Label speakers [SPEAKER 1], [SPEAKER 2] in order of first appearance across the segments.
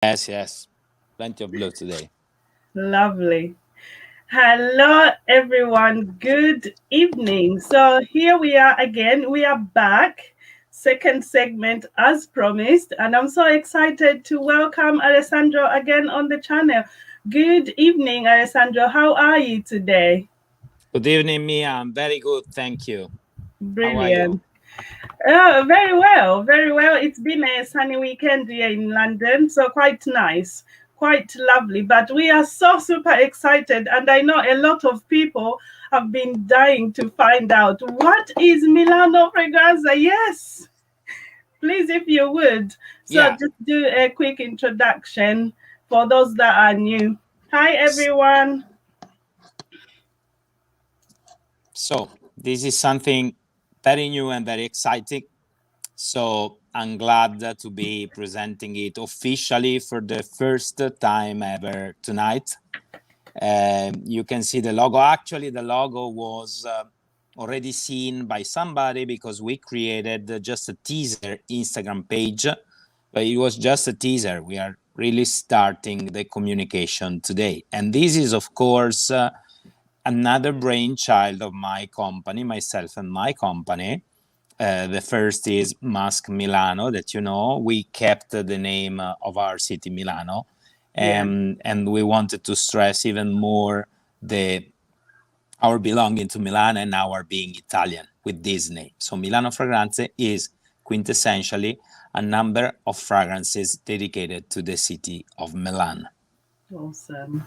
[SPEAKER 1] Yes, yes. Plenty of blue today.
[SPEAKER 2] Lovely. Hello, everyone. Good evening. So, here we are again. We are back. Second segment, as promised. And I'm so excited to welcome Alessandro again on the channel. Good evening, Alessandro. How are you today?
[SPEAKER 1] Good evening, Mia. I'm very good, thank you. How are you?
[SPEAKER 2] Brilliant. Oh, very well, very well. It's been a sunny weekend here in London, so quite nice, quite lovely. But we are so super excited, and I know a lot of people have been dying to find out what is Milano Fragranze. Yes, please, if you would. So
[SPEAKER 1] Yeah.
[SPEAKER 2] just do a quick introduction for those that are new. Hi, everyone.
[SPEAKER 1] So this is something very new and very exciting. So I'm glad to be presenting it officially for the first time ever tonight. You can see the logo. Actually, the logo was already seen by somebody because we created just a teaser Instagram page, but it was just a teaser. We are really starting the communication today. And this is, of course, another brainchild of my company, myself and my company. The first is Masque Milano, that you know, we kept the name of our city, Milano,
[SPEAKER 2] Yeah.
[SPEAKER 1] and we wanted to stress even more our belonging to Milan and our being Italian with this name. So Milano Fragranze is quintessentially a number of fragrances dedicated to the city of Milan.
[SPEAKER 2] Awesome.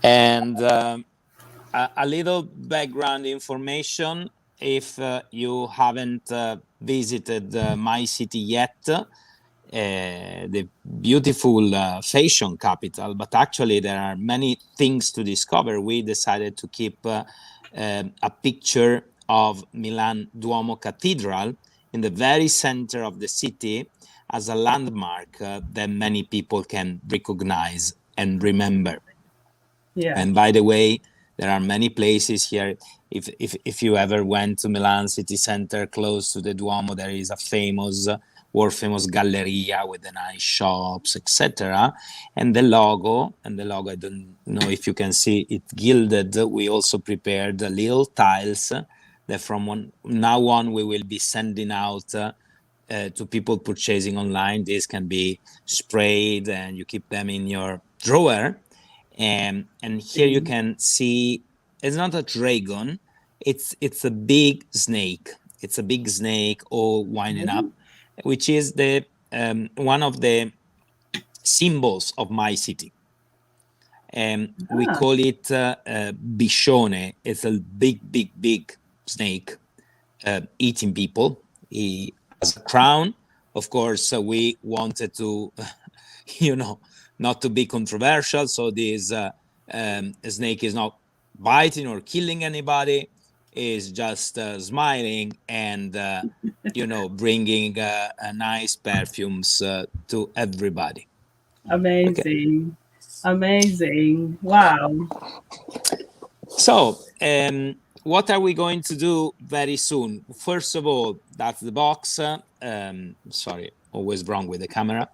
[SPEAKER 1] And a little background information, if you haven't visited my city yet, the beautiful fashion capital, but actually there are many things to discover. We decided to keep a picture of Milan Duomo Cathedral in the very center of the city as a landmark that many people can recognize and remember.
[SPEAKER 2] Yeah.
[SPEAKER 1] And by the way, there are many places here. If you ever went to Milan city center close to the Duomo, there is a world famous galleria with the nice shops, etc. And the logo, I don't know if you can see it gilded. We also prepared little tiles that from now on we will be sending out to people purchasing online. These can be sprayed and you keep them in your drawer. And here you can see it's not a dragon, it's a big snake. It's a big snake all winding up, which is the one of the symbols of my city. And we call it Biscione. It's a big snake eating people. He has a crown. Of course, we wanted to, you know, not to be controversial. So this snake is not biting or killing anybody. Is just smiling and, you know, bringing nice perfumes to everybody.
[SPEAKER 2] Amazing. Amazing. Wow.
[SPEAKER 1] So, what are we going to do very soon? First of all, that's the box. Sorry, always wrong with the camera.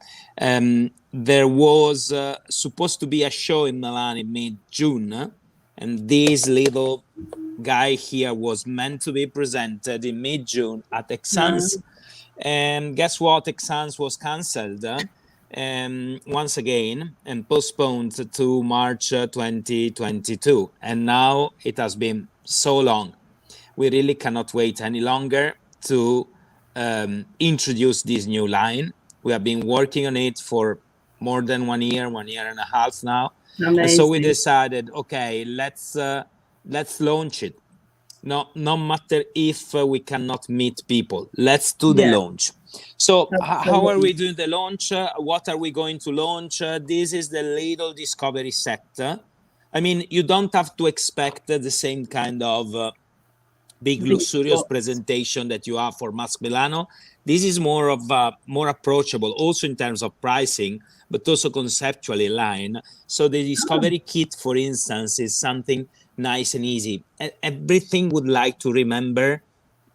[SPEAKER 1] There was supposed to be a show in Milan in mid-June, and this little guy here was meant to be presented in mid-June at Exans. And guess what? Exans was cancelled once again and postponed to March 2022. And now it has been so long. We really cannot wait any longer to introduce this new line. We have been working on it for more than 1 year and a half now.
[SPEAKER 2] Amazing.
[SPEAKER 1] And so we decided, okay, let's launch it. No matter if we cannot meet people, let's do the launch. So how are we doing the launch? What are we going to launch? This is the little discovery set. I mean, you don't have to expect the same kind of big luxurious presentation that you have for Masque Milano. This is more of more approachable, also in terms of pricing, but also conceptually aligned. So the discovery kit, for instance, is something nice and easy. Everything would like to remember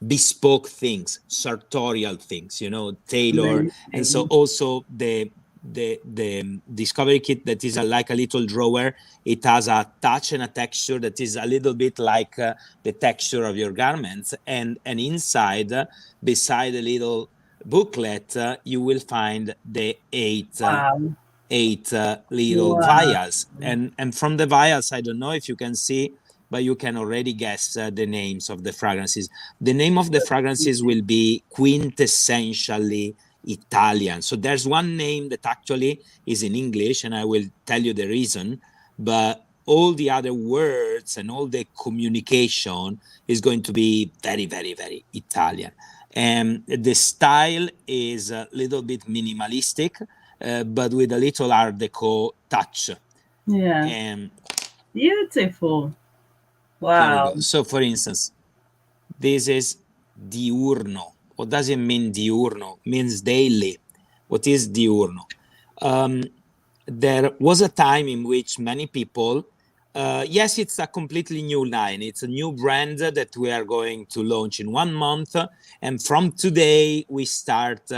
[SPEAKER 1] bespoke things, sartorial things, you know, tailor. And so also the the discovery kit that is like a little drawer. It has a touch and a texture that is a little bit like the texture of your garments, and inside, beside a little booklet, you will find the eight little vials, and from the vials, I don't know if you can see, but you can already guess the names of the fragrances. The name of the fragrances will be quintessentially Italian. So there's one name that actually is in English, and I will tell you the reason, but all the other words and all the communication is going to be very, very, very Italian. And the style is a little bit minimalistic, but with a little Art Deco touch.
[SPEAKER 2] Yeah. Beautiful. Wow.
[SPEAKER 1] Here we go. So, for instance, this is diurno. What does it mean, diurno? It means daily. What is diurno? There was a time in which many people, yes, it's a completely new line. It's a new brand that we are going to launch in 1 month. And from today, we start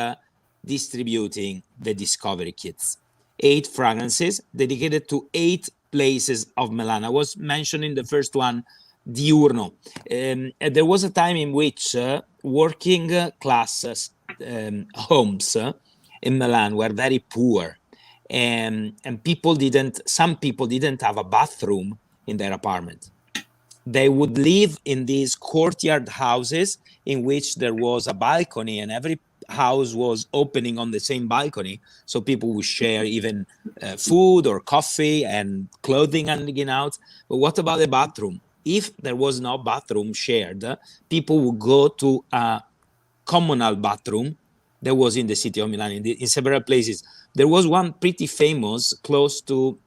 [SPEAKER 1] distributing the discovery kits. 8 fragrances dedicated to 8 places of Milan. I was mentioning the first one, diurno. There was a time in which working class homes in Milan were very poor, and some people didn't have a bathroom in their apartment. They would live in these courtyard houses in which there was a balcony, and every house was opening on the same balcony, so people would share even food or coffee and clothing hanging out. But what about the bathroom? If there was no bathroom shared, people would go to a communal bathroom. There was in the city of Milan, in several places. There was one pretty famous close to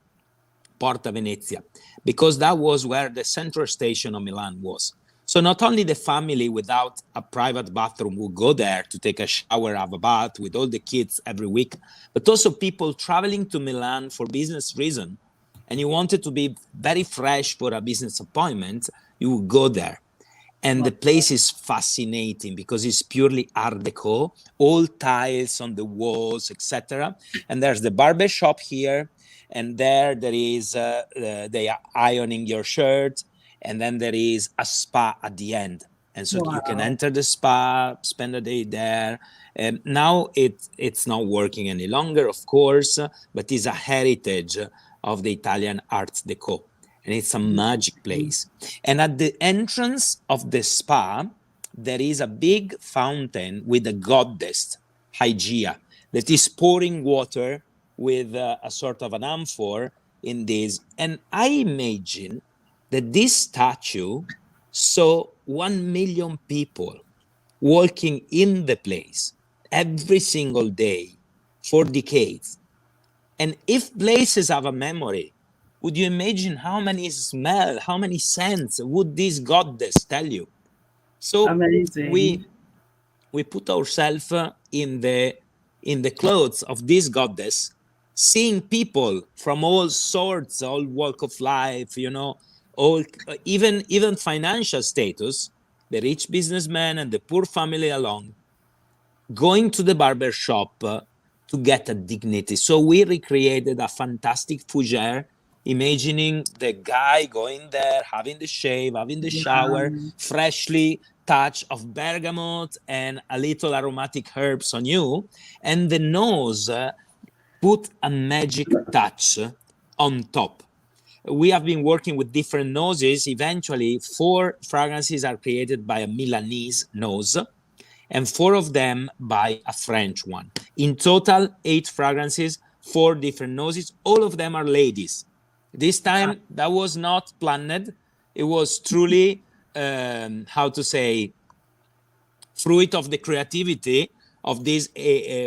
[SPEAKER 1] Porta Venezia, because that was where the central station of Milan was. So not only the family without a private bathroom would go there to take a shower, have a bath with all the kids every week, but also people traveling to Milan for business reason, and you wanted to be very fresh for a business appointment, you would go there. And the place is fascinating because it's purely Art Deco, all tiles on the walls, etc. And there's the barber shop here, and there is they are ironing your shirt, and then there is a spa at the end. And so you can enter the spa, spend a day there. And now it's not working any longer, of course, but it's a heritage of the Italian Art Deco. And it's a magic place. And at the entrance of the spa, there is a big fountain with a goddess, Hygeia, that is pouring water with a sort of an amphor in this. And I imagine that this statue saw 1 million people walking in the place every single day for decades. And if places have a memory, would you imagine how many smells, how many scents would this goddess tell you? So
[SPEAKER 2] amazing.
[SPEAKER 1] We put ourselves in the clothes of this goddess, seeing people from all sorts, all walk of life, all even financial status, the rich businessman and the poor family along, going to the barber shop to get a dignity. So we recreated a fantastic fougere, imagining the guy going there, having the shave, having the shower, freshly touch of bergamot and a little aromatic herbs on you, and the nose put a magic touch on top. We have been working with different noses. Eventually, 4 fragrances are created by a Milanese nose, and 4 of them by a French one. In total, 8 fragrances, 4 different noses. All of them are ladies. This time, that was not planned. It was truly, fruit of the creativity of these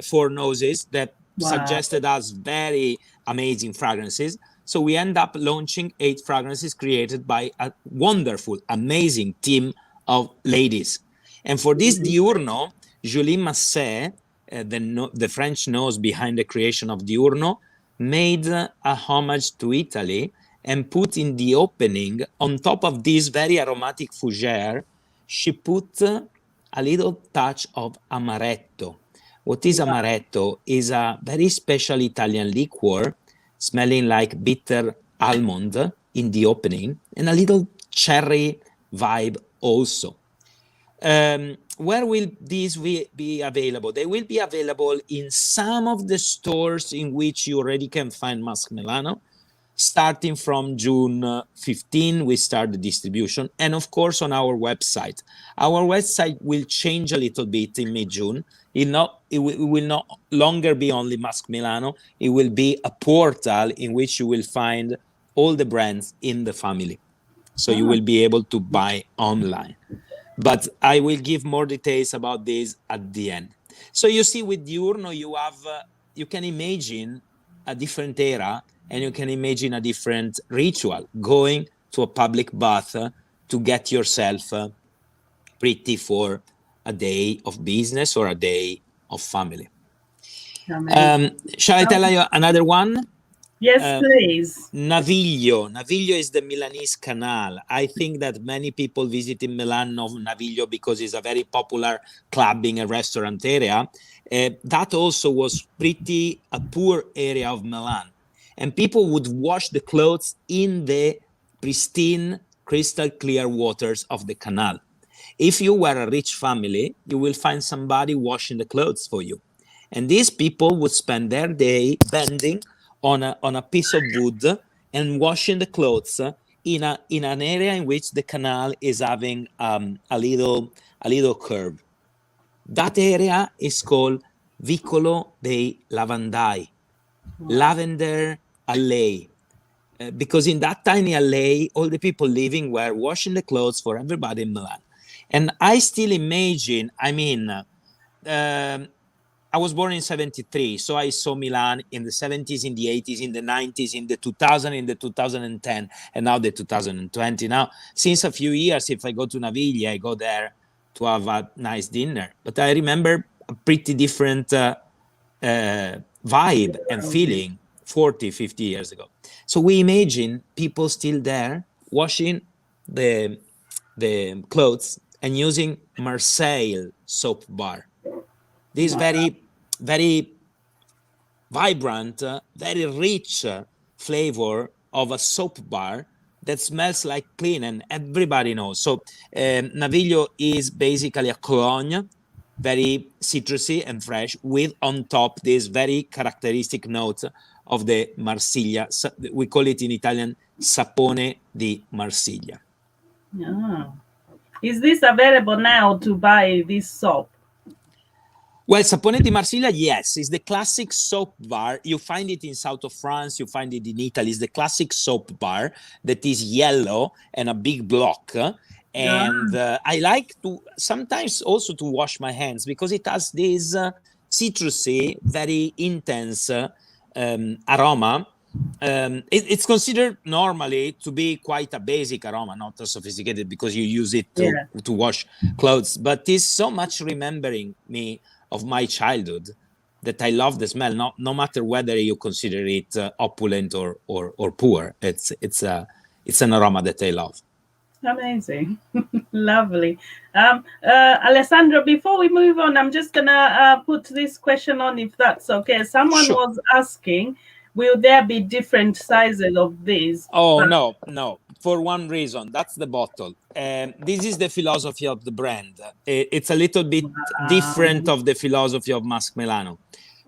[SPEAKER 1] 4 noses that suggested us very amazing fragrances. So we end up launching 8 fragrances created by a wonderful, amazing team of ladies. And for this diurno, Julie Masset, the French nose behind the creation of diurno, made a homage to Italy and put in the opening, on top of this very aromatic fougere, she put a little touch of amaretto. What is amaretto is a very special Italian liqueur smelling like bitter almond in the opening and a little cherry vibe also. Where will these be available? They will be available in some of the stores in which you already can find Masque Milano. Starting from June 15, we start the distribution. And of course, on our website. Our website will change a little bit in mid-June. It will no longer be only Masque Milano. It will be a portal in which you will find all the brands in the family. So you will be able to buy online. But I will give more details about this at the end. So you see, with Diurno, you can imagine a different era, and you can imagine a different ritual, going to a public bath to get yourself pretty for a day of business or a day of family. Shall I tell you another one?
[SPEAKER 2] Yes, please.
[SPEAKER 1] Naviglio. Naviglio is the Milanese canal. I think that many people visit in Milan know Naviglio because it's a very popular clubbing and restaurant area. That also was pretty a poor area of Milan. And people would wash the clothes in the pristine, crystal clear waters of the canal. If you were a rich family, you will find somebody washing the clothes for you. And these people would spend their day bending on a piece of wood and washing the clothes in an area in which the canal is having a little curve. That area is called Vicolo dei Lavandai, Lavender Alley. Because in that tiny alley, all the people living were washing the clothes for everybody in Milan. And I still imagine, I was born in 73, so I saw Milan in the 70s, in the 80s, in the 90s, in the 2000, in the 2010, and now the 2020. Now, since a few years, if I go to Naviglia, I go there to have a nice dinner. But I remember a pretty different vibe and feeling 40, 50 years ago. So we imagine people still there washing the clothes and using Marseille soap bar. This very, very vibrant, very rich flavor of a soap bar that smells like clean, and everybody knows. So Naviglio is basically a cologne, very citrusy and fresh, with on top this very characteristic note of the Marsiglia. We call it in Italian sapone di Marsiglia.
[SPEAKER 2] Yeah. Is this available now to buy this soap?
[SPEAKER 1] Well, Sapone di Marsiglia, yes, it's the classic soap bar. You find it in south of France, you find it in Italy. It's the classic soap bar that is yellow and a big block. And I like to sometimes also to wash my hands because it has this citrusy, very intense aroma. It's considered normally to be quite a basic aroma, not a sophisticated, because you use it to wash clothes. But it's so much remembering me of my childhood that I love the smell, no matter whether you consider it opulent or poor. It's an aroma that I love.
[SPEAKER 2] Amazing. Lovely. Alessandro, before we move on, I'm just gonna put this question on, if that's okay. Someone was asking, will there be different sizes of these?
[SPEAKER 1] Oh, no. For one reason, that's the bottle. This is the philosophy of the brand. It's a little bit different of the philosophy of Masque Milano.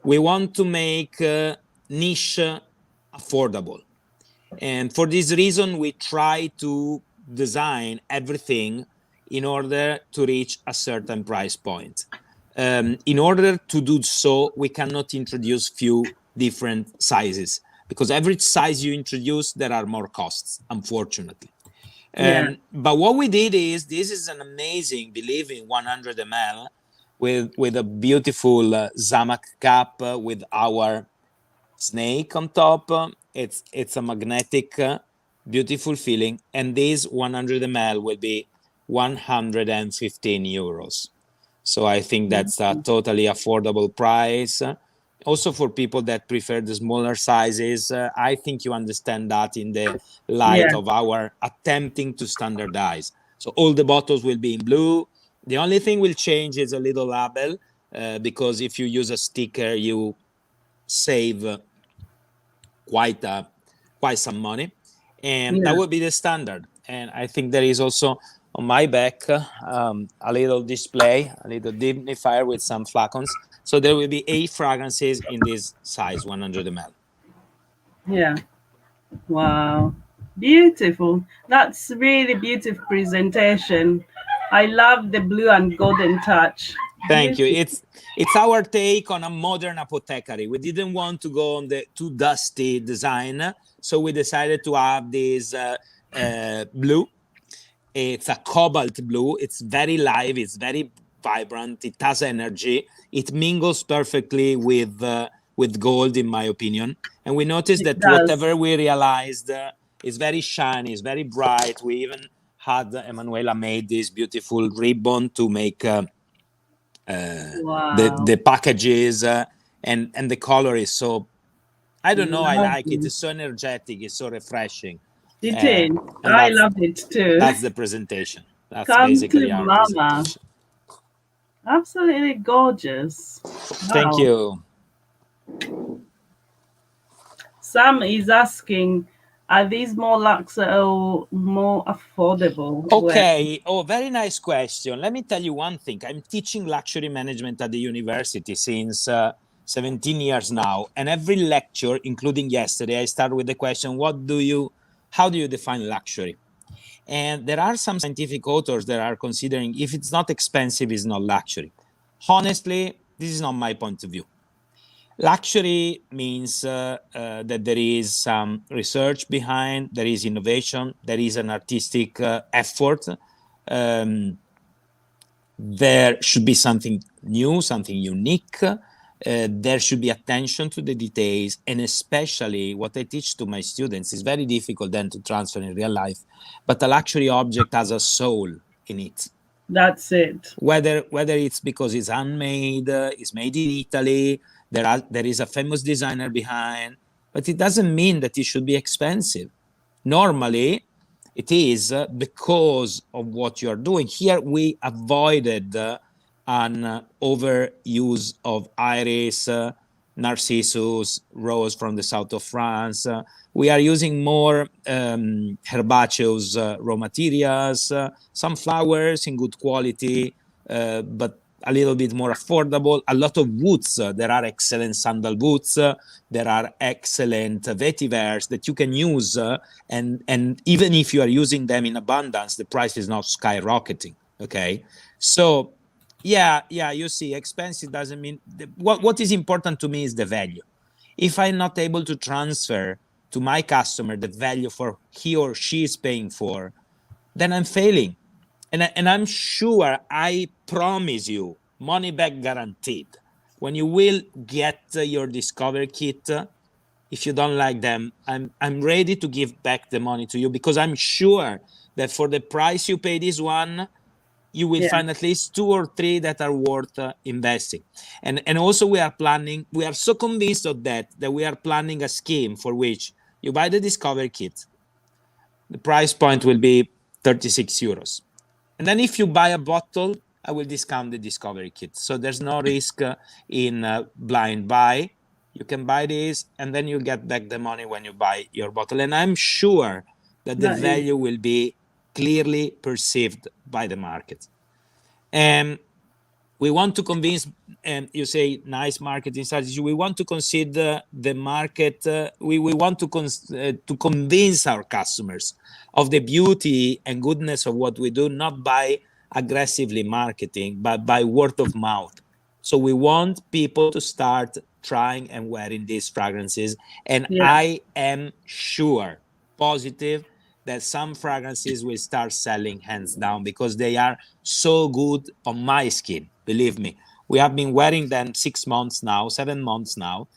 [SPEAKER 1] We want to make niche affordable. And for this reason, we try to design everything in order to reach a certain price point. In order to do so, we cannot introduce few different sizes, because every size you introduce, there are more costs, unfortunately. But what we did is, this is an amazing, believe in 100 ml with a beautiful Zamak cap with our snake on top. It's a magnetic, beautiful feeling. And this 100 ml will be 115 euros. So I think that's a totally affordable price. Also for people that prefer the smaller sizes, I think you understand that in the light of our attempting to standardize. So all the bottles will be in blue. The only thing will change is a little label. because if you use a sticker, you save quite some money, and that would be the standard. And I think there is also on my back a little display, a little dignifier with some flacons. So there will be 8 fragrances in this size, 100 ml.
[SPEAKER 2] Yeah. Wow. Beautiful. That's really beautiful presentation. I love the blue and golden touch.
[SPEAKER 1] Thank you.
[SPEAKER 2] Beautiful.
[SPEAKER 1] It's our take on a modern apothecary. We didn't want to go on the too dusty design, so we decided to have this blue. It's a cobalt blue. It's very live. It's very vibrant. It has energy. It mingles perfectly with gold, in my opinion. And we noticed that whatever we realized is very shiny, is very bright. We even had Emanuela made this beautiful ribbon to make the packages, and the color is so, I don't know, I like it. It's so energetic. It's so refreshing.
[SPEAKER 2] It is. I love it too.
[SPEAKER 1] That's the presentation. That's basically our presentation.
[SPEAKER 2] Absolutely gorgeous.
[SPEAKER 1] Thank you.
[SPEAKER 2] Sam is asking, are these more luxury or more affordable?
[SPEAKER 1] Okay. Oh, very nice question. Let me tell you one thing. I'm teaching luxury management at the university since 17 years now. And every lecture, including yesterday, I start with the question, how do you define luxury? And there are some scientific authors that are considering if it's not expensive, it's not luxury. Honestly, this is not my point of view. Luxury means that there is some research behind, there is innovation, there is an artistic effort. There should be something new, something unique. There should be attention to the details, and especially what I teach to my students is very difficult then to transfer in real life. But a luxury object has a soul in it.
[SPEAKER 2] That's it.
[SPEAKER 1] Whether it's because it's handmade, it's made in Italy, there is a famous designer behind, but it doesn't mean that it should be expensive. Normally, it is because of what you're doing. Here, we avoided an overuse of iris, narcissus, rose from the south of France. We are using more herbaceous raw materials, some flowers in good quality, but a little bit more affordable. A lot of woods. There are excellent sandalwoods. There are excellent vetivers that you can use. And even if you are using them in abundance, the price is not skyrocketing. Okay. So, yeah, you see, expensive doesn't mean... What is important to me is the value. If I'm not able to transfer to my customer the value for he or she is paying for, then I'm failing. And I'm sure, I promise you, money back guaranteed. When you will get your discovery kit, if you don't like them, I'm ready to give back the money to you, because I'm sure that for the price you pay this one, you will find at least 2 or 3 that are worth investing. And also we are so convinced of that we are planning a scheme for which you buy the discovery kit. The price point will be 36 euros. And then if you buy a bottle, I will discount the discovery kit. So there's no risk in blind buy. You can buy this and then you get back the money when you buy your bottle. And I'm sure that the value will be clearly perceived by the market. And we want to convince, and you say nice marketing strategy, we want to consider the market, we want to convince our customers of the beauty and goodness of what we do, not by aggressively marketing, but by word of mouth. So we want people to start trying and wearing these fragrances. And I am sure, positive, that some fragrances will start selling hands down, because they are so good on my skin. Believe me, we have been wearing them 6 months now, 7 months now,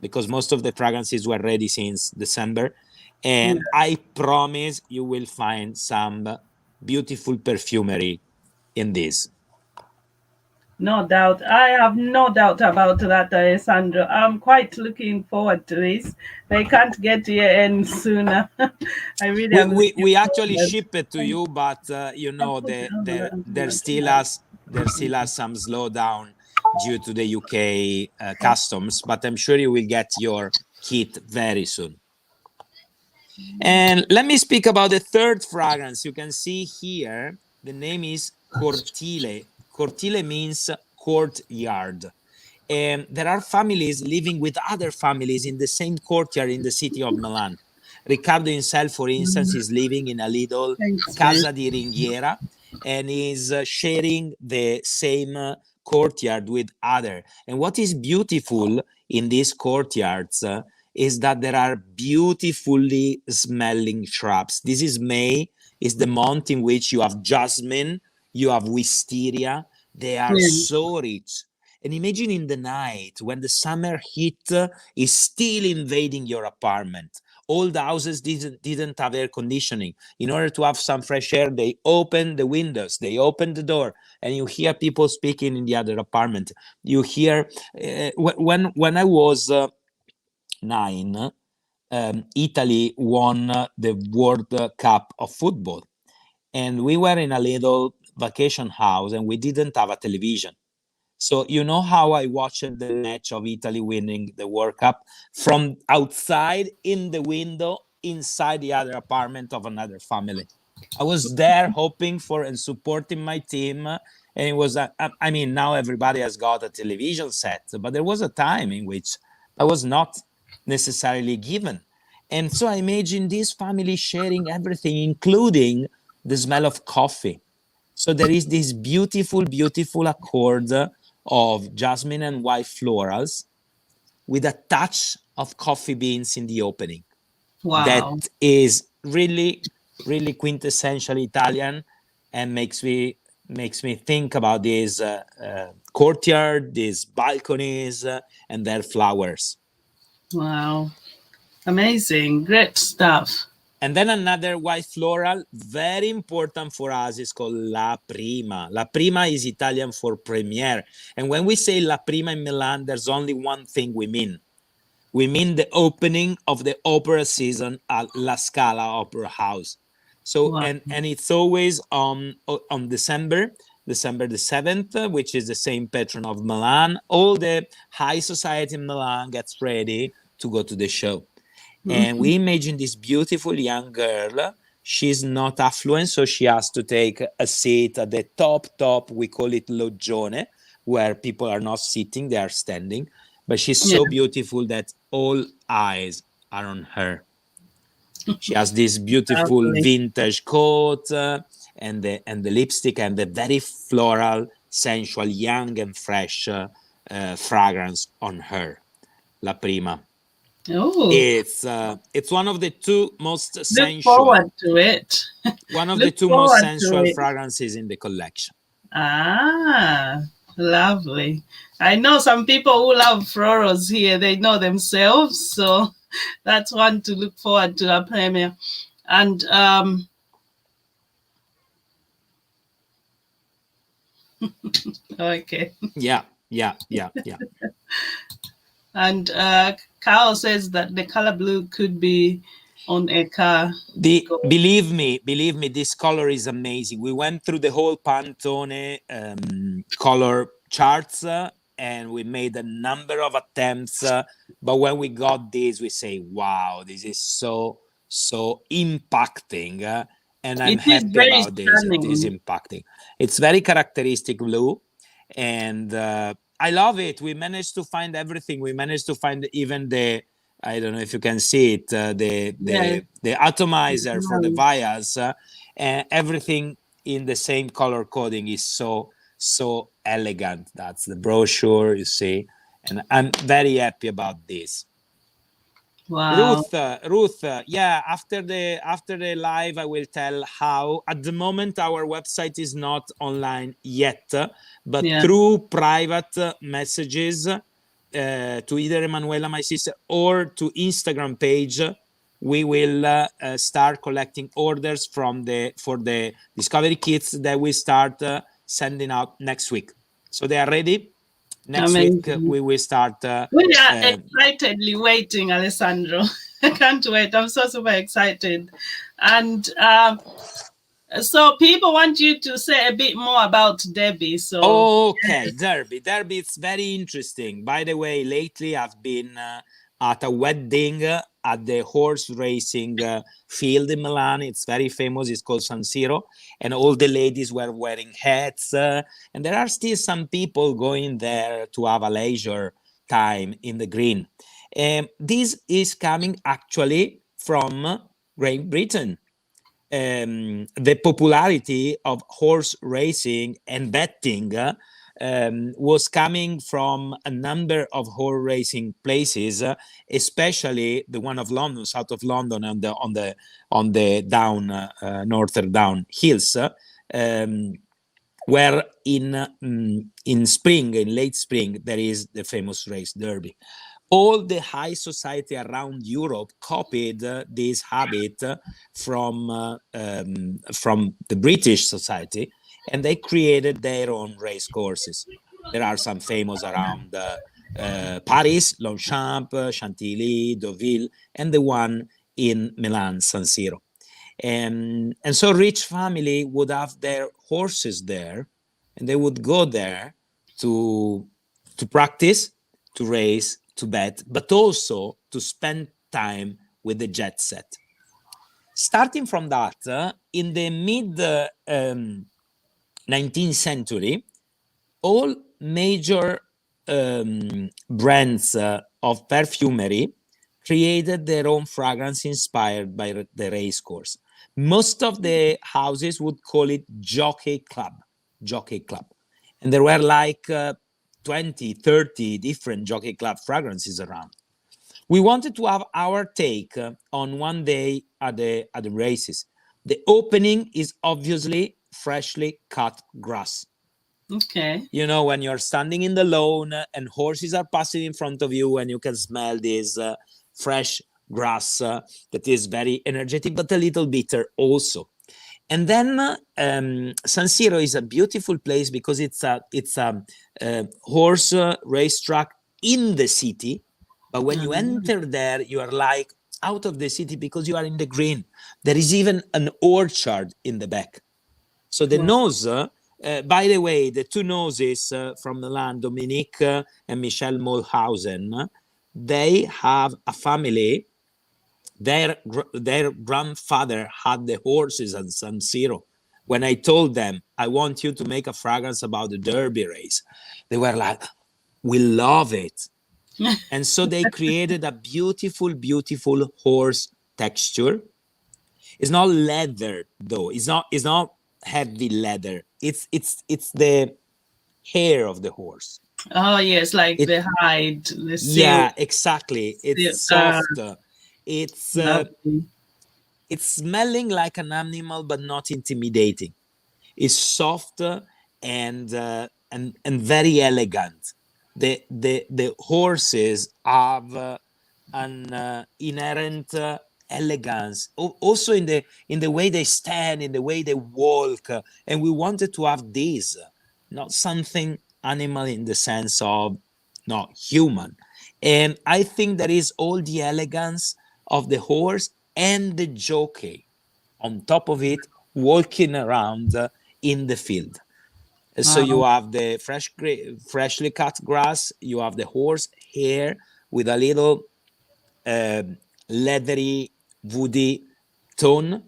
[SPEAKER 1] because most of the fragrances were ready since December. And I promise you will find some beautiful perfumery in this.
[SPEAKER 2] No doubt. I have no doubt about that, Alessandro. I'm quite looking forward to this. They can't get here any sooner. I really am.
[SPEAKER 1] We actually ship it to you, but you know, there still has some slowdown due to the UK customs, but I'm sure you will get your kit very soon. And let me speak about the third fragrance. You can see here, the name is Cortile. Cortile means courtyard. And there are families living with other families in the same courtyard in the city of Milan. Riccardo himself, for instance, is living in a little Casa di Ringhiera and is sharing the same courtyard with other. And what is beautiful in these courtyards is that there are beautifully smelling shrubs. This is May, is the month in which you have jasmine, you have wisteria. They are so rich. And imagine in the night when the summer heat is still invading your apartment. All the houses didn't have air conditioning. In order to have some fresh air, they open the windows, they open the door, and you hear people speaking in the other apartment. You hear, when I was 9, Italy won the World Cup of football. And we were in a little vacation house and we didn't have a television. So you know how I watched the match of Italy winning the World Cup? From outside in the window, inside the other apartment of another family. I was there hoping for and supporting my team. And it was, I mean, now everybody has got a television set, but there was a time in which I was not necessarily given. And so I imagine this family sharing everything, including the smell of coffee. So there is this beautiful, beautiful accord of jasmine and white florals with a touch of coffee beans in the opening.
[SPEAKER 2] Wow.
[SPEAKER 1] That is really, really quintessentially Italian and makes me think about this courtyard, these balconies, and their flowers.
[SPEAKER 2] Wow. Amazing. Great stuff.
[SPEAKER 1] And then another white floral, very important for us, is called La Prima. La Prima is Italian for premiere. And when we say La Prima in Milan, there's only one thing we mean. We mean the opening of the opera season at La Scala Opera House. So, wow. and it's always on December the 7th, which is the same patron of Milan. All the high society in Milan gets ready to go to the show. And we imagine this beautiful young girl. She's not affluent, so she has to take a seat at the top. We call it loggione, where people are not sitting, they are standing. But she's so beautiful that all eyes are on her. She has this beautiful vintage coat and the lipstick and the very floral, sensual, young and fresh fragrance on her. La Prima.
[SPEAKER 2] Oh,
[SPEAKER 1] it's one of the two most sensual.
[SPEAKER 2] Look forward to it.
[SPEAKER 1] One of the two most sensual fragrances in the collection.
[SPEAKER 2] Ah, lovely. I know some people who love florals here. They know themselves, so that's one to look forward to our premiere. And okay.
[SPEAKER 1] Yeah.
[SPEAKER 2] And Carl says that the color blue could be on a car.
[SPEAKER 1] Believe me, this color is amazing. We went through the whole Pantone color charts and we made a number of attempts. But when we got this, we say, wow, this is so impacting. And I'm happy about this. It is impacting. It's very characteristic blue. And I love it. We managed to find everything. We managed to find even I don't know if you can see it, the atomizer for the vials, and everything in the same color coding is so elegant. That's the brochure, you see, and I'm very happy about this.
[SPEAKER 2] Wow.
[SPEAKER 1] Ruth, yeah, after the live, I will tell how. At the moment, our website is not online yet, but through private messages to either Emanuela, my sister, or to Instagram page, we will start collecting orders for the discovery kits that we start sending out next week. So they are ready. Next week we will start.
[SPEAKER 2] We are excitedly waiting, Alessandro. I can't wait. I'm so super excited. And So people want you to say a bit more about Debbie. So
[SPEAKER 1] Okay, Derby. Derby, it's very interesting. By the way, lately I've been at a wedding at the horse racing field in Milan. It's very famous. It's called San Siro. And all the ladies were wearing hats. And there are still some people going there to have a leisure time in the green. This is coming actually from Great Britain. The popularity of horse racing and betting was coming from a number of horse racing places, especially the one of London, south of London, on the down northern down hills, where in spring, in late spring, there is the famous race Derby. All the high society around Europe copied this habit from the British society, and they created their own race courses. There are some famous around Paris, Longchamp, Chantilly, Deauville, and the one in Milan, San Siro. And so rich family would have their horses there, and they would go there to practice, to race, to bet, but also to spend time with the jet set. Starting from that, in the mid 19th century, all major brands of perfumery created their own fragrance inspired by the race course. Most of the houses would call it jockey club. And there were like 20, 30 different jockey club fragrances around. We wanted to have our take on one day at the races. The opening is obviously freshly cut grass.
[SPEAKER 2] Okay.
[SPEAKER 1] You know, when you're standing in the lawn and horses are passing in front of you and you can smell this fresh grass that is very energetic, but a little bitter also. And then San Siro is a beautiful place because it's a horse racetrack in the city. But when you enter there, you are like out of the city because you are in the green. There is even an orchard in the back. So the nose, by the way, the two noses from Milan, Dominique and Michel Mulhausen, they have a family. Their grandfather had the horses at San Siro. When I told them, I want you to make a fragrance about the Derby race, they were like, we love it. And so they created a beautiful, beautiful horse texture. It's not leather though. It's not heavy leather. It's the hair of the horse.
[SPEAKER 2] Oh yes, like the hide, the silk.
[SPEAKER 1] Yeah, exactly. It's soft. It's smelling like an animal, but not intimidating. It's soft and very elegant. The horses have an inherent elegance, also in the way they stand, in the way they walk, and we wanted to have this, not something animal in the sense of not human. And I think there is all the elegance of the horse and the jockey on top of it, walking around in the field. So you have the freshly cut grass, you have the horse hair with a little leathery, woody tone,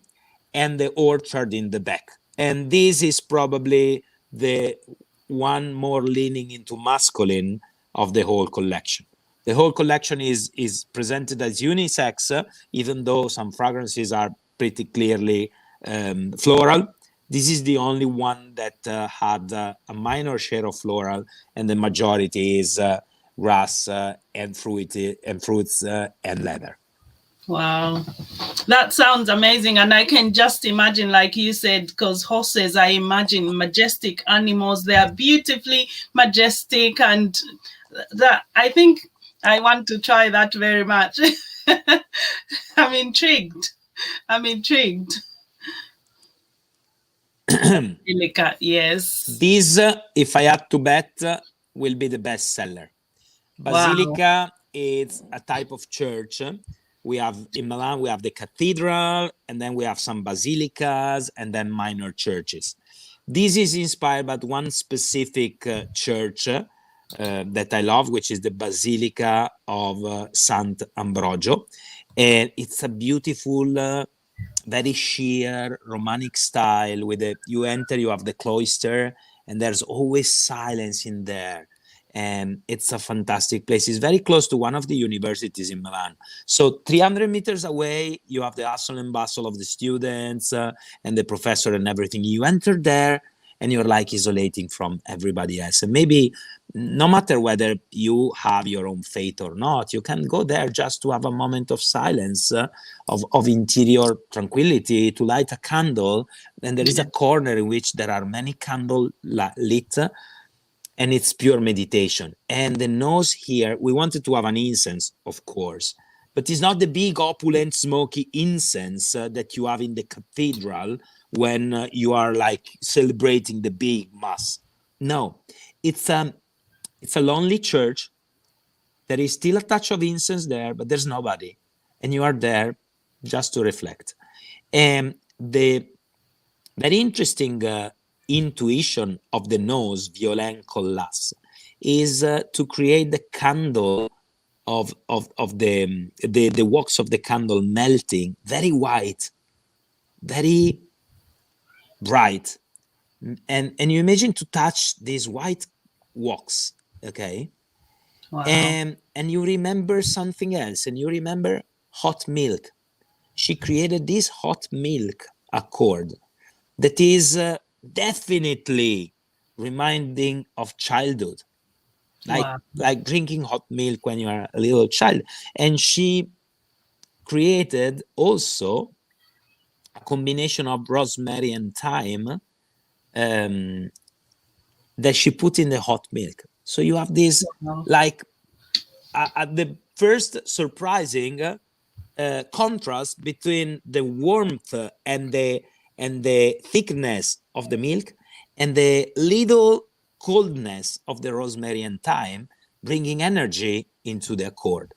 [SPEAKER 1] and the orchard in the back. And this is probably the one more leaning into masculine of the whole collection. The whole collection is presented as unisex, even though some fragrances are pretty clearly floral. This is the only one that had a minor share of floral, and the majority is grass and fruits and leather.
[SPEAKER 2] Wow, that sounds amazing. And I can just imagine, like you said, because horses, I imagine majestic animals. They are beautifully majestic, and that I think I want to try that very much. I'm intrigued. Yes.
[SPEAKER 1] This, if I had to bet, will be the best seller. Basilica is a type of church we have in Milan, we have the cathedral, and then we have some basilicas, and then minor churches. This is inspired by one specific church that I love, which is the Basilica of Sant'Ambrogio. And it's a beautiful, very sheer Romanic style. With you enter, you have the cloister, and there's always silence in there. And it's a fantastic place. It's very close to one of the universities in Milan. So 300 meters away, you have the hustle and bustle of the students and the professor and everything. You enter there and you're like isolating from everybody else. And maybe no matter whether you have your own faith or not, you can go there just to have a moment of silence, of interior tranquility, to light a candle. And there is a corner in which there are many candles lit, and it's pure meditation. And the nose here, we wanted to have an incense, of course, but it's not the big opulent smoky incense that you have in the cathedral when you are like celebrating the big mass. No, it's a lonely church. There is still a touch of incense there, but there's nobody. And you are there just to reflect. And the very interesting intuition of the nose, violin colas, is to create the candle of the wax of the candle melting, very white, very bright. And you imagine to touch this white wax, okay?
[SPEAKER 2] Wow.
[SPEAKER 1] And you remember something else, and you remember hot milk. She created this hot milk accord that is definitely reminding of childhood, like drinking hot milk when you are a little child. And she created also a combination of rosemary and thyme that she put in the hot milk. So you have this like at the first surprising contrast between the warmth and the thickness of the milk and the little coldness of the rosemary and thyme, bringing energy into the accord.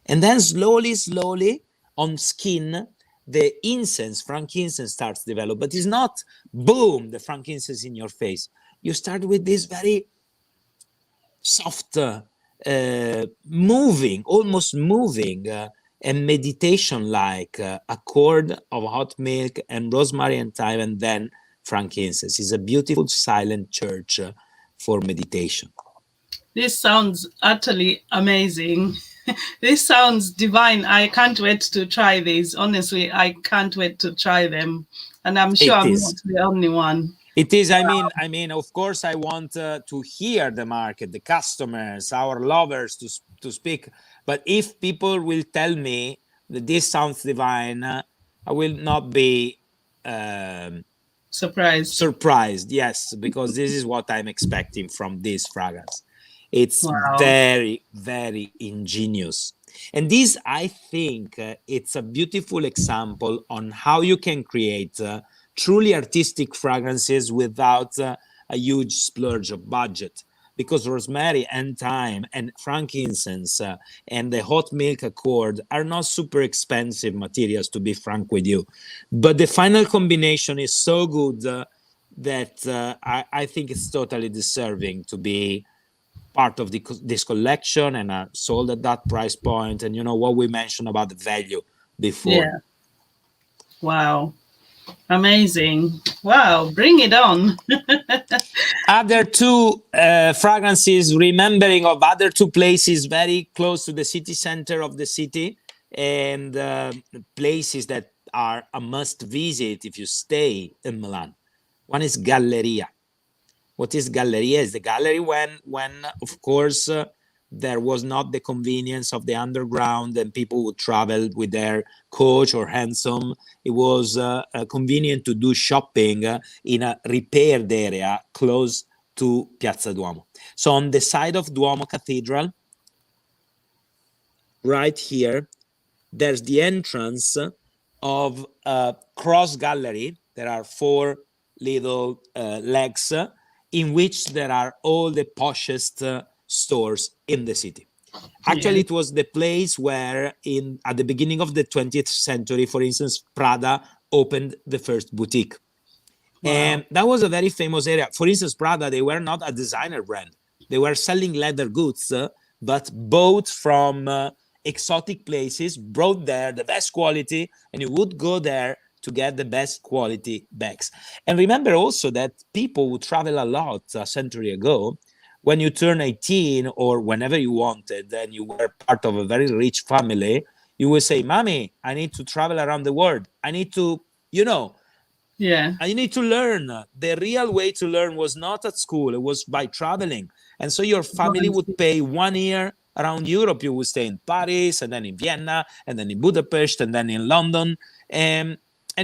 [SPEAKER 1] And then slowly on skin, the incense, frankincense, starts to develop. But it's not boom, the frankincense in your face. You start with this very soft, moving, almost moving, and meditation-like accord of hot milk and rosemary and thyme, and then frankincense. It's a beautiful silent church for meditation.
[SPEAKER 2] This sounds utterly amazing. This sounds divine. I can't wait to try these. Honestly, I can't wait to try them. And I'm sure I'm not the only one.
[SPEAKER 1] It is. Wow. I mean, of course, I want to hear the market, the customers, our lovers to speak. But if people will tell me that this sounds divine, I will not be surprised, yes, because this is what I'm expecting from this fragrance. It's very, very ingenious. And this, I think, it's a beautiful example on how you can create truly artistic fragrances without a huge splurge of budget. Because rosemary and thyme and frankincense and the hot milk accord are not super expensive materials, to be frank with you. But the final combination is so good that I think it's totally deserving to be part of this collection and sold at that price point. And you know what we mentioned about the value before.
[SPEAKER 2] Yeah. Wow. Amazing. Wow, bring it on.
[SPEAKER 1] Other two fragrances, remembering of other two places very close to the city center of the city, and places that are a must visit if you stay in Milan. One is Galleria. What is Galleria? Is the gallery when of course there was not the convenience of the underground and people would travel with their coach or hansom. It was convenient to do shopping in a repaired area close to Piazza Duomo. So on the side of Duomo Cathedral, right here, there's the entrance of a cross gallery. There are 4 little legs in which there are all the poshest stores in the city. Actually,
[SPEAKER 2] Yes.
[SPEAKER 1] it was the place where at the beginning of the 20th century, for instance, Prada opened the first boutique.
[SPEAKER 2] Wow.
[SPEAKER 1] And that was a very famous area. For instance, Prada, they were not a designer brand. They were selling leather goods, but bought from exotic places, brought there the best quality, and you would go there to get the best quality bags. And remember also that people would travel a lot a century ago. When you turn 18 or whenever you wanted, and you were part of a very rich family, you would say, Mommy, I need to travel around the world. I need to,
[SPEAKER 2] Yeah.
[SPEAKER 1] and you need to learn. The real way to learn was not at school, it was by traveling. And so your
[SPEAKER 2] Go
[SPEAKER 1] family
[SPEAKER 2] and
[SPEAKER 1] would
[SPEAKER 2] see.
[SPEAKER 1] pay 1 year around Europe. You would stay in Paris, and then in Vienna, and then in Budapest, and then in London. And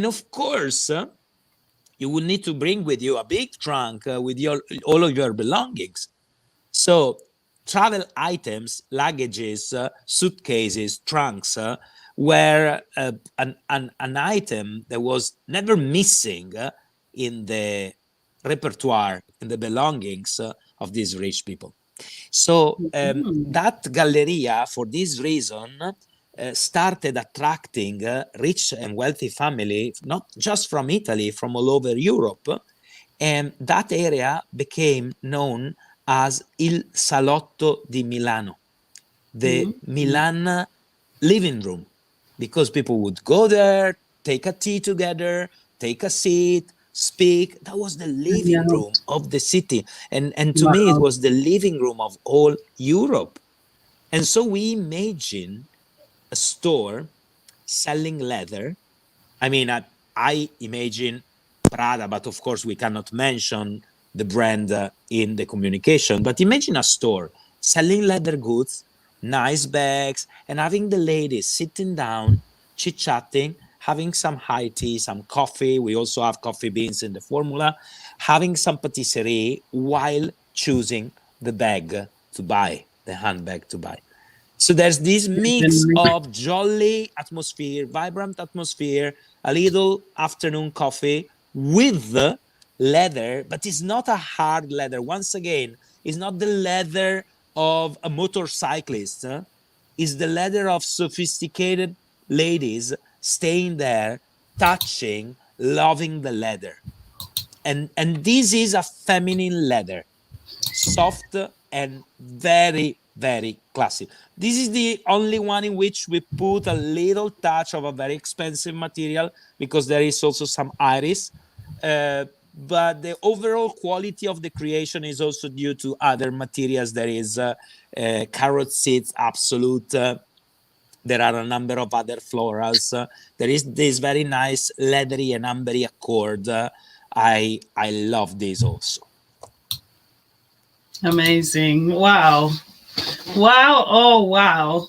[SPEAKER 1] of course, you will need to bring with you a big trunk with all of your belongings. So travel items, luggages, suitcases, trunks were an item that was never missing in the repertoire, in the belongings of these rich people. So that Galleria, for this reason, started attracting rich and wealthy family, not just from Italy, from all over Europe. And that area became known as Il Salotto di Milano, the Milan living room, because people would go there, take a tea together, take a seat, speak. That was the living
[SPEAKER 2] Yeah.
[SPEAKER 1] room of the city. And to me, it
[SPEAKER 2] Wow.
[SPEAKER 1] was the living room of all Europe. And so we imagine a store selling leather. I mean, I imagine Prada, but of course we cannot mention the brand in the communication. But imagine a store selling leather goods, nice bags, and having the ladies sitting down, chit-chatting, having some high tea, some coffee. We also have coffee beans in the formula, having some patisserie while choosing the bag to buy, the handbag to buy. So there's this mix
[SPEAKER 2] Definitely.
[SPEAKER 1] of jolly atmosphere, vibrant atmosphere, a little afternoon coffee with leather, but it's not a hard leather. Once again, it's not the leather of a motorcyclist. It's the leather of sophisticated ladies staying there, touching, loving the leather. And this is a feminine leather, soft and very, very classy. This is the only one in which we put a little touch of a very expensive material, because there is also some iris. But the overall quality of the creation is also due to other materials. There is carrot seeds, absolute. There are a number of other florals. There is this very nice leathery and ambery accord. I love this also.
[SPEAKER 2] Amazing. Wow. Wow. Oh, wow.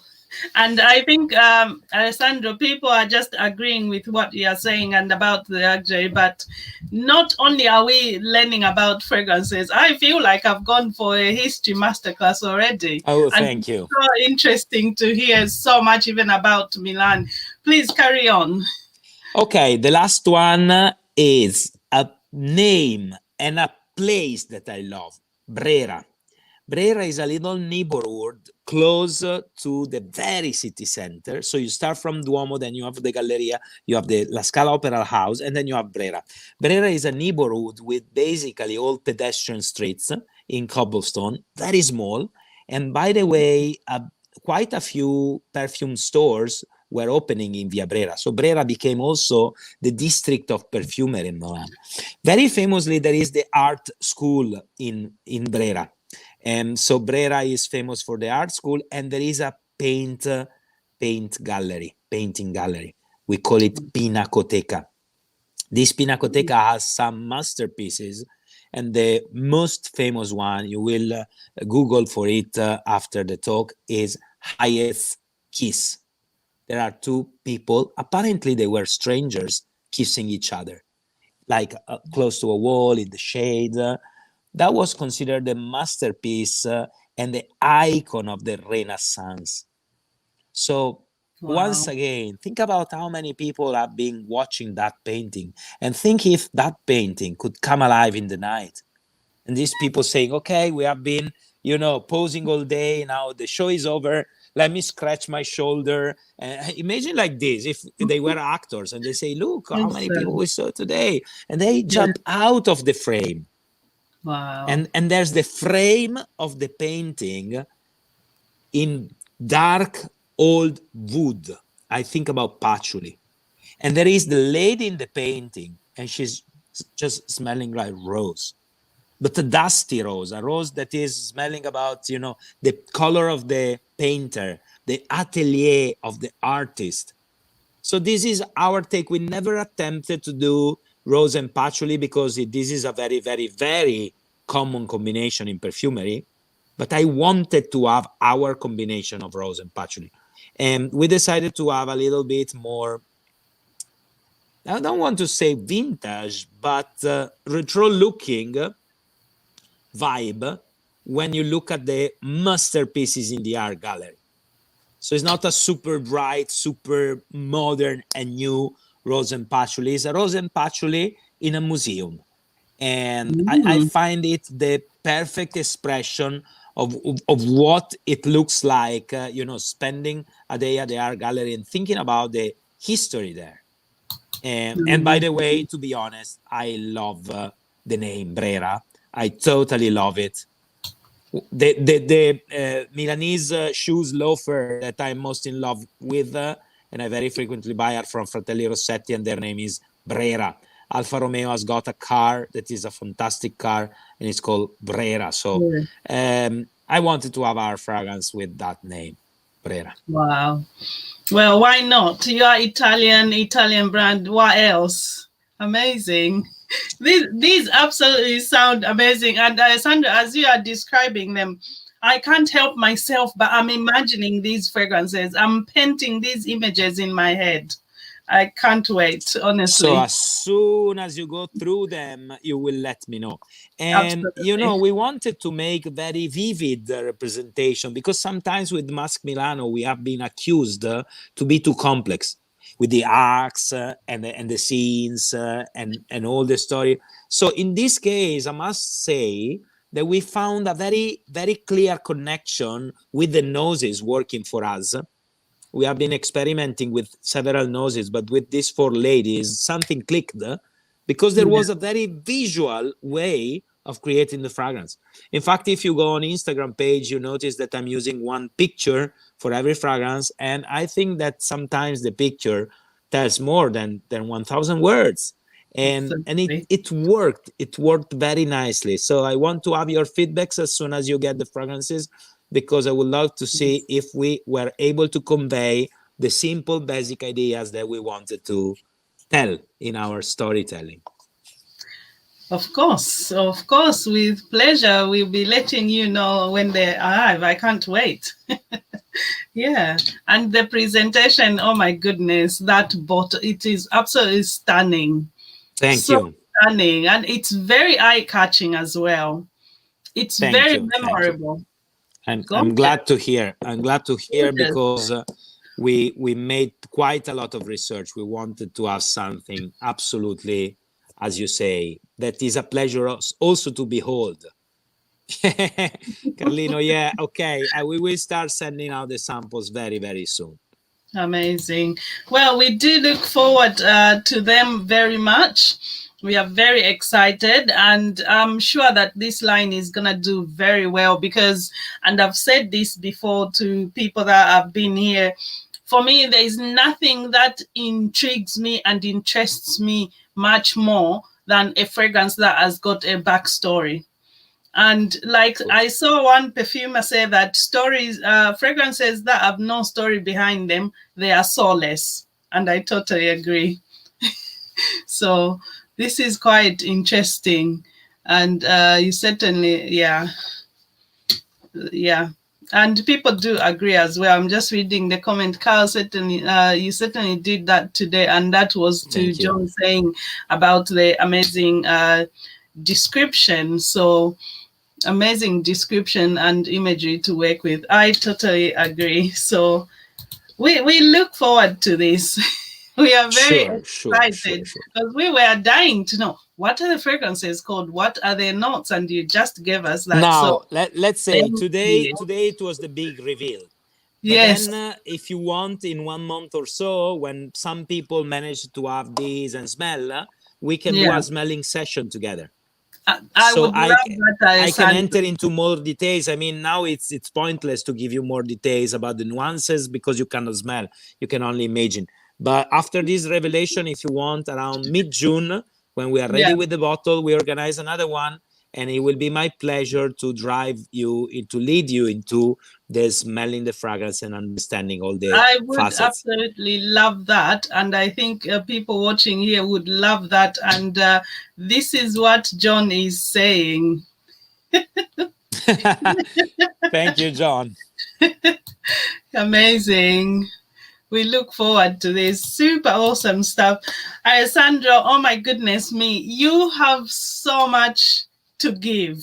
[SPEAKER 2] And I think, Alessandro, people are just agreeing with what you are saying and about the luxury. But not only are we learning about fragrances, I feel like I've gone for a history masterclass already.
[SPEAKER 1] Oh,
[SPEAKER 2] And
[SPEAKER 1] thank you.
[SPEAKER 2] it's so interesting to hear so much even about Milan. Please carry on.
[SPEAKER 1] Okay, the last one is a name and a place that I love, Brera. Brera is a little neighborhood close to the very city center. So you start from Duomo, then you have the Galleria, you have the La Scala Opera House, and then you have Brera. Brera is a neighborhood with basically all pedestrian streets in cobblestone, very small. And by the way, quite a few perfume stores were opening in Via Brera. So Brera became also the district of perfumery in Milan. Very famously, there is the art school in Brera. And so Brera is famous for the art school, and there is a painting gallery. We call it Pinacoteca. This Pinacoteca has some masterpieces, and the most famous one, you will Google for it after the talk, is Hayek's Kiss. There are two people, apparently they were strangers, kissing each other, like close to a wall in the shade. That was considered the masterpiece and the icon of the Renaissance. So once again, think about how many people have been watching that painting, and think if that painting could come alive in the night. And these people saying, okay, we have been you know, posing all day. Now the show is over. Let me scratch my shoulder. Imagine like this, if they were actors and they say, look, how many people we saw today. And they jump out of the frame.
[SPEAKER 2] Wow.
[SPEAKER 1] And there's the frame of the painting in dark old wood. I think about patchouli. And there is the lady in the painting, and she's just smelling like rose, but a dusty rose, a rose that is smelling about, you know, the color of the painter, the atelier of the artist. So this is our take. We never attempted to do rose and patchouli because this is a very, very, very common combination in perfumery. But I wanted to have our combination of rose and patchouli. And we decided to have a little bit more, I don't want to say vintage, but retro looking vibe when you look at the masterpieces in the art gallery. So it's not a super bright, super modern and new rose and patchouli. It's a rose and patchouli in a museum. And I find it the perfect expression of what it looks like, you know, spending a day at the art gallery and thinking about the history there. And by the way, to be honest, I love the name Brera. I totally love it. The Milanese shoes loafer that I'm most in love with, and I very frequently buy are from Fratelli Rossetti, and their name is Brera. Alfa Romeo has got a car that is a fantastic car, and it's called Brera. So I wanted to have our fragrance with that name, Brera.
[SPEAKER 2] Wow. Well, why not? You are Italian brand. What else? Amazing. These absolutely sound amazing. And Sandra, as you are describing them, I can't help myself, but I'm imagining these fragrances. I'm painting these images in my head. I can't wait, honestly.
[SPEAKER 1] So as soon as you go through them, you will let me know. And,
[SPEAKER 2] Absolutely.
[SPEAKER 1] you know, we wanted to make very vivid representation, because sometimes with Masque Milano, we have been accused to be too complex with the acts and the scenes and all the story. So in this case, I must say that we found a very, very clear connection with the noses working for us. We have been experimenting with several noses, but with these four ladies, something clicked because there was a very visual way of creating the fragrance. In fact, if you go on Instagram page, you notice that I'm using one picture for every fragrance. And I think that sometimes the picture tells more than 1,000 words. And it worked. It worked very nicely. So I want to have your feedbacks as soon as you get the fragrances, because I would love to see if we were able to convey the simple, basic ideas that we wanted to tell in our storytelling.
[SPEAKER 2] Of course, with pleasure. We'll be letting you know when they arrive. I can't wait. Yeah, and the presentation, oh my goodness, that bottle, it is absolutely stunning.
[SPEAKER 1] Thank you.
[SPEAKER 2] Stunning, and it's very eye-catching as well. It's very memorable.
[SPEAKER 1] And I'm glad to hear. I'm glad to hear because we made quite a lot of research. We wanted to have something absolutely, as you say, that is a pleasure also to behold. Carlino, yeah, okay. We will start sending out the samples very, very soon.
[SPEAKER 2] Amazing. Well, we do look forward to them very much. We are very excited, and I'm sure that this line is going to do very well because, and I've said this before to people that have been here, for me, there is nothing that intrigues me and interests me much more than a fragrance that has got a backstory. And like I saw one perfumer say that fragrances that have no story behind them, they are soulless. And I totally agree. So this is quite interesting. And you certainly, yeah. And people do agree as well. I'm just reading the comment. Carl, certainly, you certainly did that today. And that was to John saying about the amazing description. So amazing description and imagery to work with. I totally agree. So we look forward to this. We are very
[SPEAKER 1] Sure.
[SPEAKER 2] excited because we were dying to know what are the fragrances called, what are their notes, and you just gave us that.
[SPEAKER 1] Now,
[SPEAKER 2] So
[SPEAKER 1] let's say
[SPEAKER 2] thank
[SPEAKER 1] today
[SPEAKER 2] you.
[SPEAKER 1] it was the big reveal. But
[SPEAKER 2] Yes,
[SPEAKER 1] then, if you want, in 1 month or so, when some people manage to have these and smell, we can do
[SPEAKER 2] yeah.
[SPEAKER 1] a smelling session together.
[SPEAKER 2] I
[SPEAKER 1] So
[SPEAKER 2] would love that,
[SPEAKER 1] I can
[SPEAKER 2] Alessandro.
[SPEAKER 1] enter into more details. I mean, now it's pointless to give you more details about the nuances because you cannot smell. You can only imagine. But after this revelation, if you want, around mid-June, when we are ready
[SPEAKER 2] Yeah.
[SPEAKER 1] with the bottle, we organize another one, and it will be my pleasure to lead you into the smelling the fragrance and understanding all the
[SPEAKER 2] I would
[SPEAKER 1] facets.
[SPEAKER 2] absolutely love that. And I think people watching here would love that. And this is what John is saying.
[SPEAKER 1] Thank you, John.
[SPEAKER 2] Amazing. We look forward to this super awesome stuff. Alessandro, oh my goodness me, you have so much to give.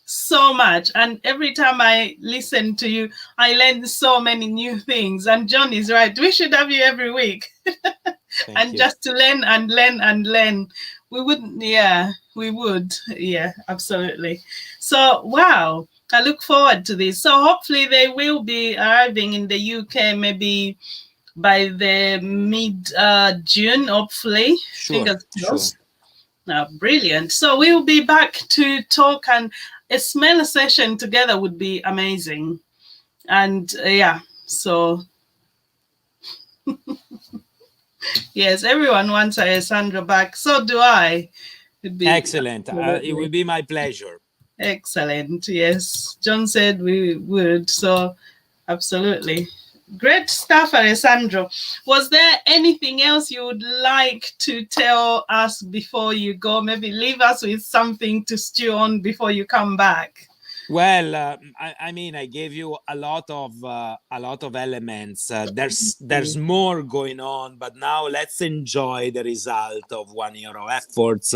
[SPEAKER 2] So much. And every time I listen to you, I learn so many new things. And John is right. We should have you every week. And
[SPEAKER 1] you.
[SPEAKER 2] just to learn and learn and learn. We wouldn't, yeah, we would. Yeah, absolutely. So, wow. I look forward to this. So hopefully they will be arriving in the UK maybe by the mid June, hopefully. Fingers crossed. Brilliant. So we'll be back to talk, and a smell session together would be amazing. And yeah, so yes, everyone wants Alessandro back. So do I.
[SPEAKER 1] Excellent. It will be my pleasure.
[SPEAKER 2] Excellent. Yes. John said we would. So absolutely. Great stuff, Alessandro. Was there anything else you would like to tell us before you go? Maybe leave us with something to stew on before you come back.
[SPEAKER 1] Well, I mean, I gave you a lot of elements. There's more going on, but now let's enjoy the result of 1 year of efforts.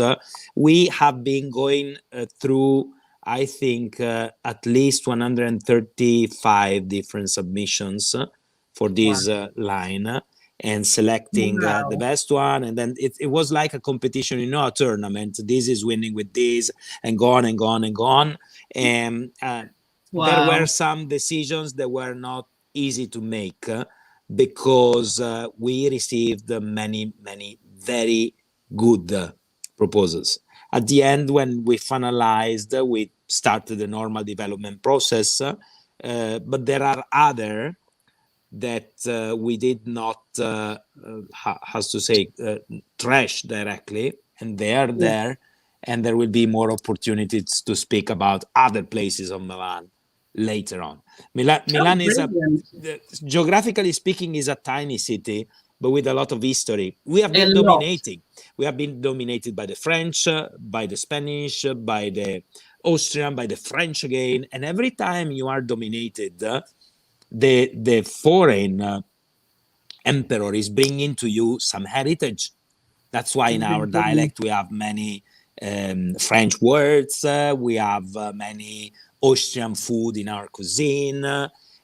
[SPEAKER 1] We have been going through, I think, at least 135 different submissions for this line, and selecting the best one. And then it was like a competition, a tournament. This is winning with this, and go on and go on and go on. And there were some decisions that were not easy to make because we received many very good proposals. At the end, when we finalized, we started the normal development process, but there are other that we did not, trash directly, and they are there, and there will be more opportunities to speak about other places of Milan later on. Milan is geographically speaking, is a tiny city, but with a lot of history. We have been dominating. We have been dominated by the French, by the Spanish, by the Austrian, by the French again, and every time you are dominated, the foreign emperor is bringing to you some heritage. That's why in our dialect we have many French words, we have many Austrian food in our cuisine,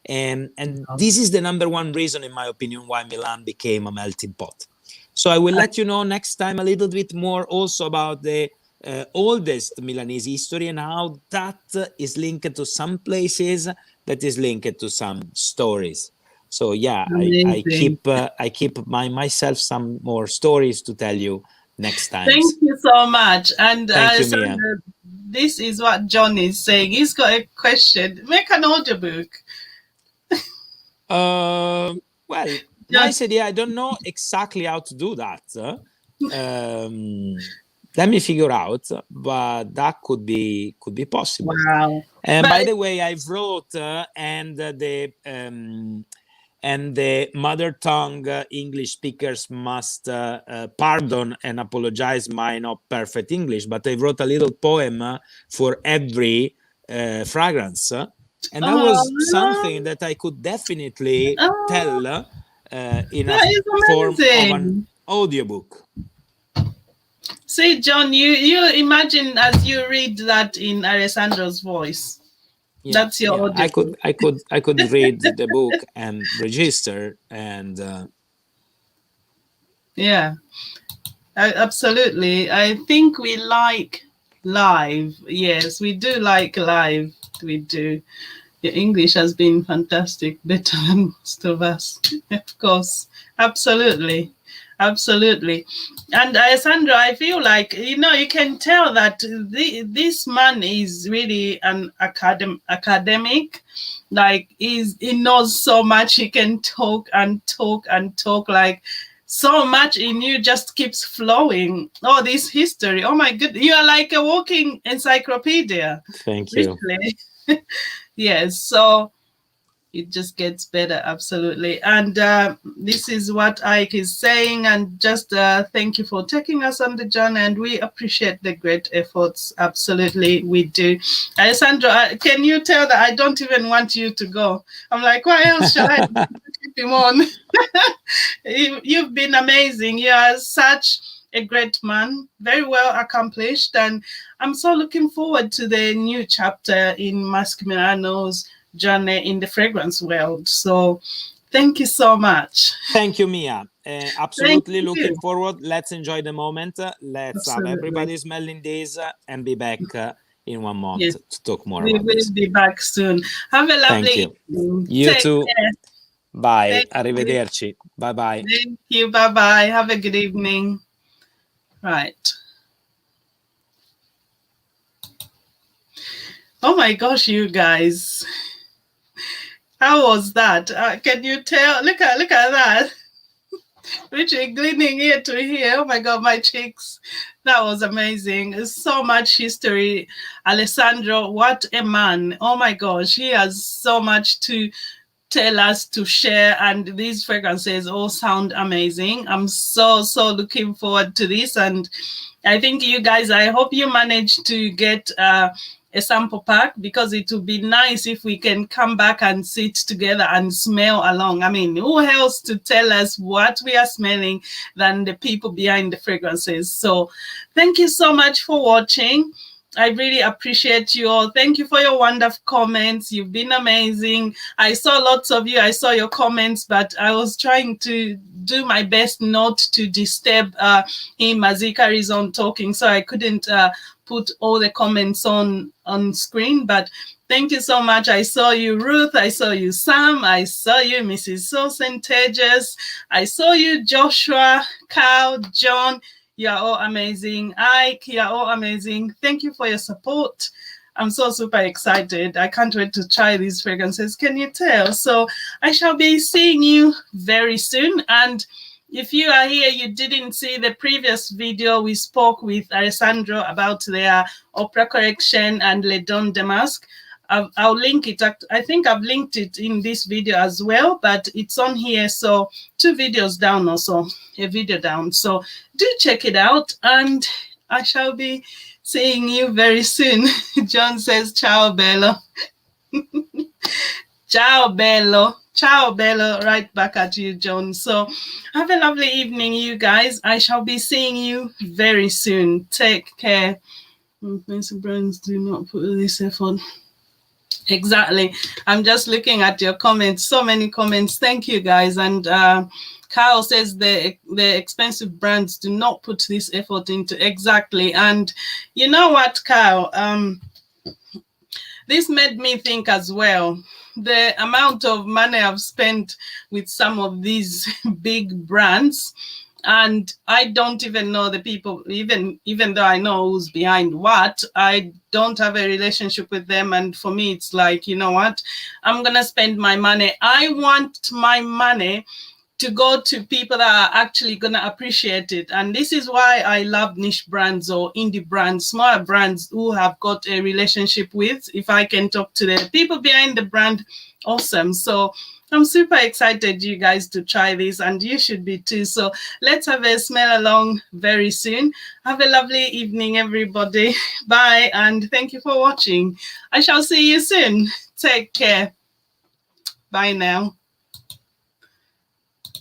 [SPEAKER 1] and this is the number one reason, in my opinion, why Milan became a melting pot. So I will let you know next time a little bit more also about the oldest Milanese history and how that is linked to some places, that is linked to some stories. So yeah, I keep myself some more stories to tell you next time.
[SPEAKER 2] Thank you so much. And
[SPEAKER 1] thank you, Mia.
[SPEAKER 2] This is what John is saying. He's got a question. Make an audiobook.
[SPEAKER 1] Well, nice idea. I don't know exactly how to do that. Let me figure out, but that could be possible.
[SPEAKER 2] Wow.
[SPEAKER 1] And by the way, I've wrote and the mother tongue English speakers must pardon and apologize my not perfect English, but I wrote a little poem for every fragrance, and that was something that I could definitely tell in a form of an audiobook.
[SPEAKER 2] See, John, you imagine as you read that in Alessandro's voice. Yeah, that's your audio.
[SPEAKER 1] I could read the book and register, and
[SPEAKER 2] Yeah, absolutely. I think we like live. Yes, we do like live. We do. Your English has been fantastic, better than most of us. Of course, absolutely, absolutely. And Sandra, I feel like you can tell that this man is really an academic. Like he knows so much. He can talk and talk and talk like so much in you just keeps flowing. Oh, this history. Oh my goodness. You are like a walking encyclopedia.
[SPEAKER 1] Thank you.
[SPEAKER 2] Literally. Yes. So it just gets better, absolutely. And this is what Ike is saying. And just thank you for taking us on the journey. And we appreciate the great efforts. Absolutely, we do. Alessandro, can you tell that I don't even want you to go? I'm like, why else shall I keep him on? You've been amazing. You are such a great man, very well accomplished. And I'm so looking forward to the new chapter in Masque Milano's journey in the fragrance world. So thank you so much.
[SPEAKER 1] Thank you, Mia. Absolutely looking forward. Let's enjoy the moment. Let's have everybody smelling this and be back in 1 month to talk more about this.
[SPEAKER 2] We will be back soon. Have a lovely
[SPEAKER 1] evening. You too. Care. Bye. Arrivederci. Bye-bye.
[SPEAKER 2] Thank you. Bye-bye. Have a good evening. Right. Oh my gosh, you guys. How was that? Can you tell? Look at that. Literally gleaning ear to ear. Oh my God, my cheeks. That was amazing. There's so much history. Alessandro, what a man. Oh my gosh, he has so much to tell us, to share, and these fragrances all sound amazing. I'm so looking forward to this, and I think you guys, I hope you managed to get a sample pack, because it would be nice if we can come back and sit together and smell along. I mean, who else to tell us what we are smelling than the people behind the fragrances? So thank you so much for watching. I really appreciate you all. Thank you for your wonderful comments. You've been amazing. I saw lots of you. I saw your comments, but I was trying to do my best not to disturb him as he carries on talking, so I couldn't put all the comments on screen. But thank you so much. I saw you, Ruth. I saw you, Sam. I saw you, Mrs. Sosen Tejas. I saw you, Joshua, Carl, John. You are all amazing. Ike, you are all amazing. Thank you for your support. I'm so super excited. I can't wait to try these fragrances. Can you tell? So I shall be seeing you very soon. And if you are here, you didn't see the previous video, we spoke with Alessandro about their opera correction and Le Don de Masque. I'll link it. I think I've linked it in this video as well, but it's on here. So 2 videos down, also a video down. So do check it out, and I shall be seeing you very soon. John says, ciao, bello. Ciao, bello. Ciao, bello. Right back at you, John. So have a lovely evening, you guys. I shall be seeing you very soon. Take care. Fancy brands do not put this effort. Exactly. I'm just looking at your comments. So many comments. Thank you, guys. And Kyle says the expensive brands do not put this effort into. Exactly. And you know what, Kyle? This made me think as well. The amount of money I've spent with some of these big brands, and I don't even know the people, even though I know who's behind what, I don't have a relationship with them. And for me, it's like, you know what? I'm going to spend my money. I want my money to go to people that are actually going to appreciate it. And this is why I love niche brands or indie brands, smaller brands who have got a relationship with. If I can talk to the people behind the brand, awesome. So I'm super excited, you guys, to try this, and you should be too. So let's have a smell along very soon. Have a lovely evening, everybody. Bye, and thank you for watching. I shall see you soon. Take care. Bye now.